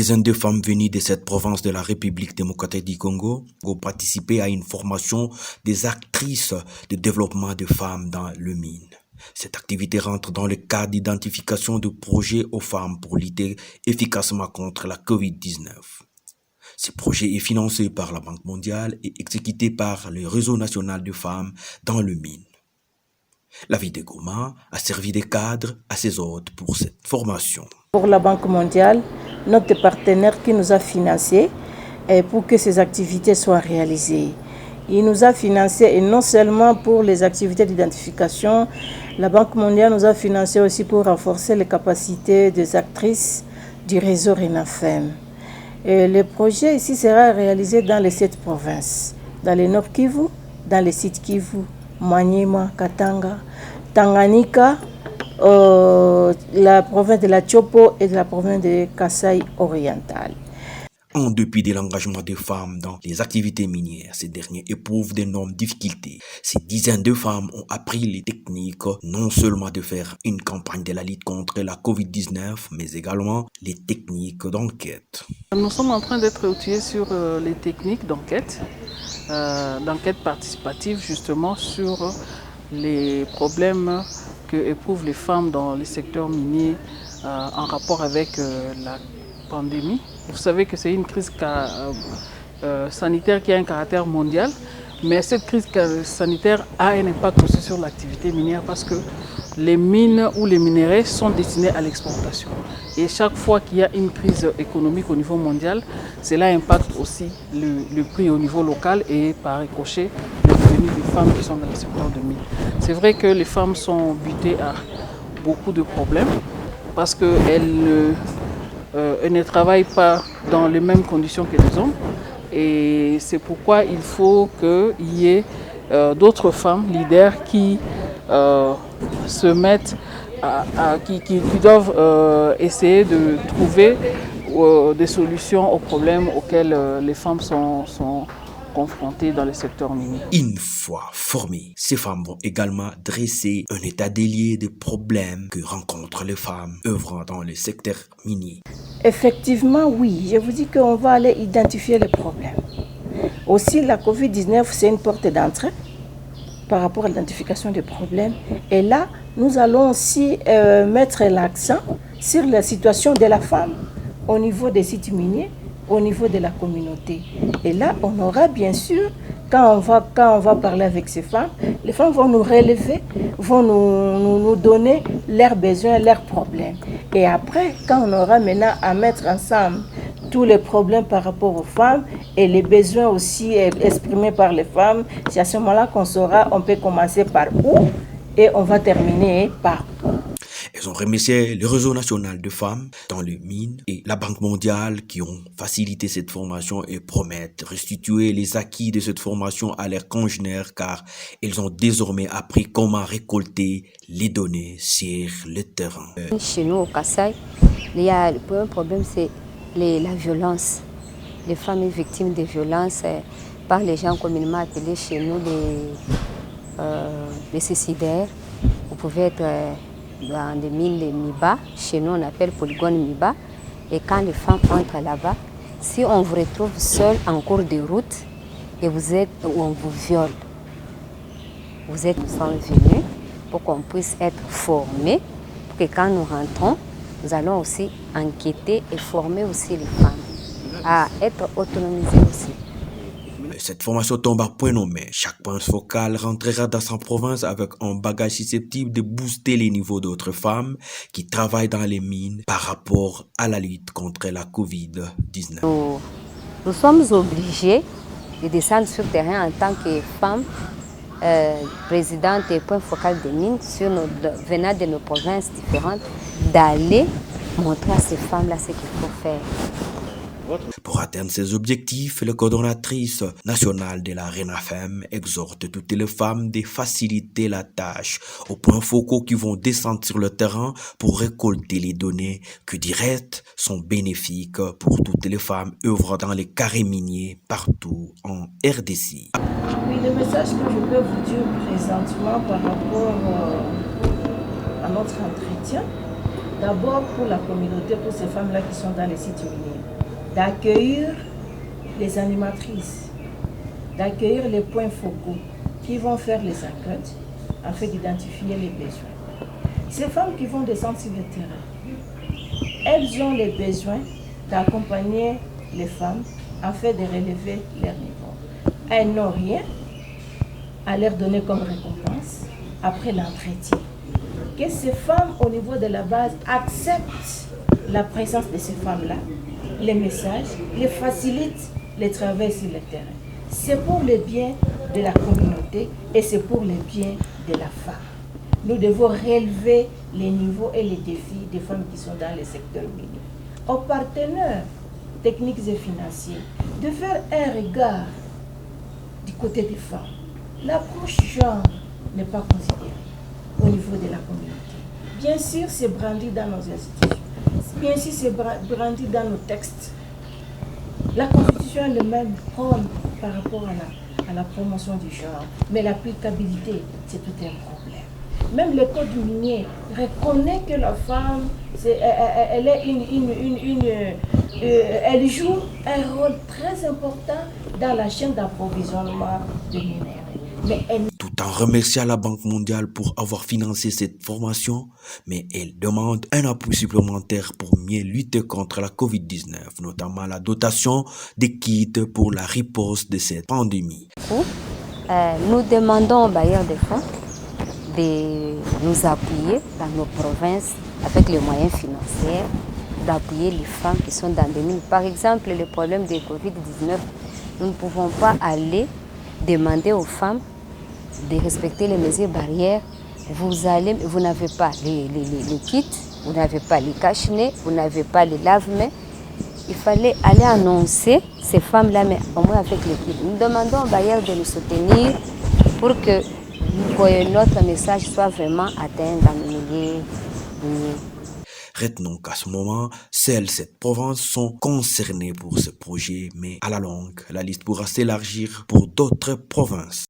dizaines de femmes venues de cette province de la République démocratique du Congo ont participé à une formation des actrices de développement de femmes dans le mine. Cette activité rentre dans le cadre d'identification de projets aux femmes pour lutter efficacement contre la COVID-19. Ce projet est financé par la Banque mondiale et exécuté par le Réseau national de femmes dans le mine. La ville de Goma a servi de cadre à ses hôtes pour cette formation. Pour la Banque mondiale, notre partenaire qui nous a financés pour que ces activités soient réalisées. Il nous a financés et non seulement pour les activités d'identification, la Banque mondiale nous a financés aussi pour renforcer les capacités des actrices du réseau RENAFEM. Et le projet ici sera réalisé dans les 7 provinces, dans le Nord Kivu, dans les sites Kivu, Maniema, Katanga, Tanganyika, la province de la Chopo et de la province de Kasai oriental. En dépit de l'engagement des femmes dans les activités minières, ces dernières éprouvent d'énormes difficultés. Ces dizaines de femmes ont appris les techniques, non seulement de faire une campagne de la lutte contre la COVID-19, mais également les techniques d'enquête. Nous sommes en train d'être outillés sur les techniques d'enquête participative justement sur les problèmes que éprouvent les femmes dans les secteurs miniers en rapport avec la pandémie. Vous savez que c'est une crise sanitaire qui a un caractère mondial, mais cette crise sanitaire a un impact aussi sur l'activité minière parce que les mines ou les minerais sont destinés à l'exportation. Et chaque fois qu'il y a une crise économique au niveau mondial, cela impacte aussi le prix au niveau local et par ricochet le revenu des femmes qui sont dans le secteur de mine. C'est vrai que les femmes sont butées à beaucoup de problèmes parce qu'elles ne travaillent pas dans les mêmes conditions que les hommes. Et c'est pourquoi il faut qu'il y ait d'autres femmes leaders qui se mettent qui doivent essayer de trouver des solutions aux problèmes auxquels les femmes sont confrontées dans le secteur minier. Une fois formées, ces femmes vont également dresser un état des lieux des problèmes que rencontrent les femmes œuvrant dans le secteur minier. Effectivement, oui, je vous dis qu'on va aller identifier les problèmes. Aussi, la COVID-19, c'est une porte d'entrée par rapport à l'identification des problèmes. Et là, nous allons aussi mettre l'accent sur la situation de la femme au niveau des sites miniers, au niveau de la communauté. Et là, on aura bien sûr, quand on va parler avec ces femmes, les femmes vont nous relever, vont nous donner leurs besoins, leurs problèmes. Et après, quand on aura maintenant à mettre ensemble tous les problèmes par rapport aux femmes et les besoins aussi exprimés par les femmes, c'est à ce moment-là qu'on saura, on peut commencer par où et on va terminer par où. Elles ont remercié le Réseau national de femmes dans les mines et la Banque mondiale qui ont facilité cette formation et promettent restituer les acquis de cette formation à leurs congénères car ils ont désormais appris comment récolter les données sur le terrain. Chez nous au Kasai, il y a le premier problème, c'est la violence. Les femmes victimes de violences par les gens communément appelés chez nous les suicidaires. Vous pouvez être dans des mines de Miba, chez nous on appelle polygone Miba. Et quand les femmes entrent là-bas, si on vous retrouve seul en cours de route et on vous viole, vous êtes venus pour qu'on puisse être formés, pour que quand nous rentrons, nous allons aussi enquêter et former aussi les femmes à être autonomisées aussi. Cette formation tombe à point nommé. Chaque point focal rentrera dans sa province avec un bagage susceptible de booster les niveaux d'autres femmes qui travaillent dans les mines par rapport à la lutte contre la COVID-19. Nous sommes obligés de descendre sur le terrain en tant que femmes présidentes et point focal des mines venant de nos provinces différentes, d'aller montrer à ces femmes-là ce qu'il faut faire. Pour atteindre ces objectifs, la coordonnatrice nationale de la RENAFEM exhorte toutes les femmes de faciliter la tâche aux points focaux qui vont descendre sur le terrain pour récolter les données qui directes sont bénéfiques pour toutes les femmes œuvrant dans les carrés miniers partout en RDC. Oui, le message que je peux vous dire présentement par rapport à notre entretien, d'abord pour la communauté, pour ces femmes-là qui sont dans les sites miniers. d'accueillir les animatrices, d'accueillir les points focaux qui vont faire les enquêtes afin d'identifier les besoins. Ces femmes qui vont descendre sur le terrain, elles ont les besoins d'accompagner les femmes afin de relever leur niveau. Elles n'ont rien à leur donner comme récompense après l'entretien. Que ces femmes au niveau de la base acceptent la présence de ces femmes-là, les messages, les facilitent le travail sur le terrain. C'est pour le bien de la communauté et c'est pour le bien de la femme. Nous devons relever les niveaux et les défis des femmes qui sont dans le secteur minier. Aux partenaires techniques et financiers de faire un regard du côté des femmes. L'approche genre n'est pas considérée au niveau de la communauté. Bien sûr, c'est brandi dans nos institutions. Bien sûr, c'est brandi dans nos textes. La Constitution elle-même prône par rapport à la promotion du genre, mais l'applicabilité, c'est tout un problème. Même le code minier reconnaît que la femme, elle joue un rôle très important dans la chaîne d'approvisionnement de minerais. Tout en remerciant la Banque mondiale pour avoir financé cette formation, mais elle demande un appui supplémentaire pour mieux lutter contre la COVID-19, notamment la dotation des kits pour la riposte de cette pandémie. Nous demandons aux bailleurs de fonds de nous appuyer dans nos provinces avec les moyens financiers, d'appuyer les femmes qui sont dans des mines. Par exemple, le problème de COVID-19, nous ne pouvons pas aller demander aux femmes de respecter les mesures barrières. Vous n'avez pas les kits, vous n'avez pas les cache-nez, vous n'avez pas les lave-mains. Il fallait aller annoncer ces femmes-là, mais au moins avec les kits. Nous demandons aux bailleurs de nous soutenir pour que notre message soit vraiment atteint dans le milieu. Retenons qu'à ce moment, seules 7 provinces sont concernées pour ce projet, mais à la longue, la liste pourra s'élargir pour d'autres provinces.